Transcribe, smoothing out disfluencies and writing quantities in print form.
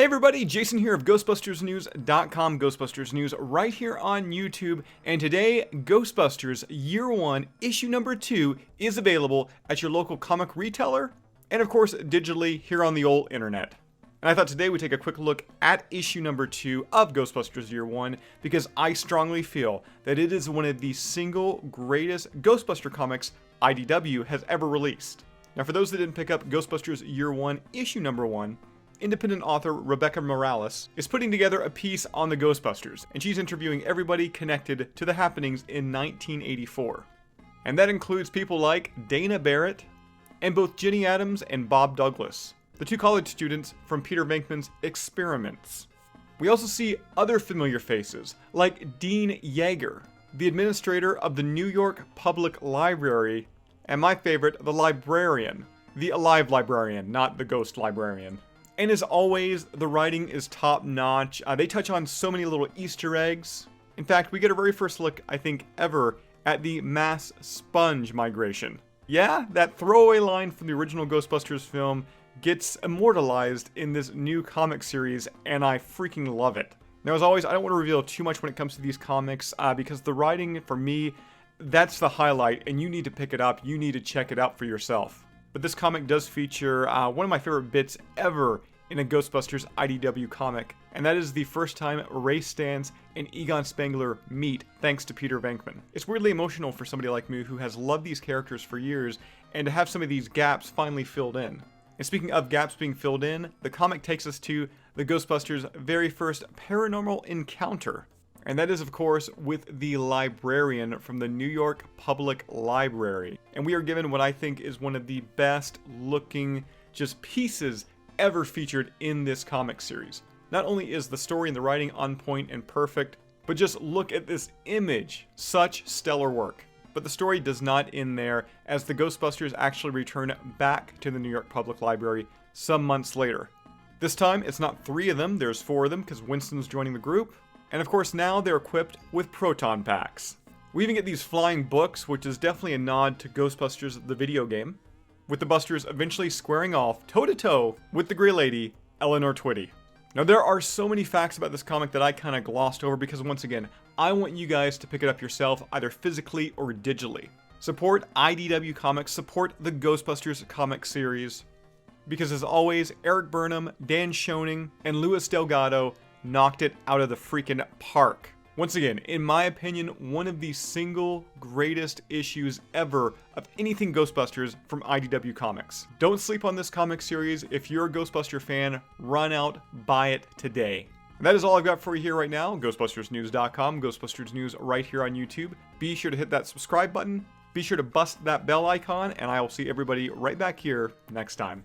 Hey everybody, Jason here of GhostbustersNews.com, Ghostbusters News right here on YouTube, and today, Ghostbusters Year 1, Issue Number 2 is available at your local comic retailer, and of course, digitally here on the old internet. And I thought today we'd take a quick look at Issue Number 2 of Ghostbusters Year 1, because I strongly feel that it is one of the single greatest Ghostbuster comics IDW has ever released. Now for those that didn't pick up Ghostbusters Year 1, Issue Number 1, independent author Rebecca Morales is putting together a piece on the Ghostbusters, and she's interviewing everybody connected to the happenings in 1984. And that includes people like Dana Barrett, and both Jenny Adams and Bob Douglas, the two college students from Peter Venkman's Experiments. We also see other familiar faces, like Dean Yeager, the administrator of the New York Public Library, and my favorite, the librarian. The alive librarian, not the ghost librarian. And as always, the writing is top-notch. They touch on so many little Easter eggs. In fact, we get our very first look, I think, ever at the mass sponge migration. Yeah, that throwaway line from the original Ghostbusters film gets immortalized in this new comic series, and I freaking love it. Now, as always, I don't want to reveal too much when it comes to these comics, because the writing, for me, that's the highlight, and you need to pick it up. You need to check it out for yourself. But this comic does feature one of my favorite bits ever in a Ghostbusters IDW comic, and that is the first time Ray Stantz and Egon Spengler meet thanks to Peter Venkman. It's weirdly emotional for somebody like me who has loved these characters for years, and to have some of these gaps finally filled in. And speaking of gaps being filled in, the comic takes us to the Ghostbusters' very first paranormal encounter. And that is, of course, with the librarian from the New York Public Library. And we are given what I think is one of the best looking just pieces ever featured in this comic series. Not only is the story and the writing on point and perfect, but just look at this image. Such stellar work. But the story does not end there, as the Ghostbusters actually return back to the New York Public Library some months later. This time, it's not 3 of them, there's 4 of them, because Winston's joining the group. And of course now they're equipped with proton packs. We even get these flying books, which is definitely a nod to Ghostbusters the video game, with the Busters eventually squaring off toe-to-toe with the Grey Lady, Eleanor Twitty. Now there are so many facts about this comic that I kind of glossed over because once again, I want you guys to pick it up yourself either physically or digitally. Support IDW Comics, support the Ghostbusters comic series, because as always, Eric Burnham, Dan Schoening, and Louis Delgado knocked it out of the freaking park. Once again, in my opinion, one of the single greatest issues ever of anything Ghostbusters from IDW Comics. Don't sleep on this comic series. If you're a Ghostbuster fan, run out, buy it today. And that is all I've got for you here right now. GhostbustersNews.com, Ghostbusters News right here on YouTube. Be sure to hit that subscribe button. Be sure to bust that bell icon, and I will see everybody right back here next time.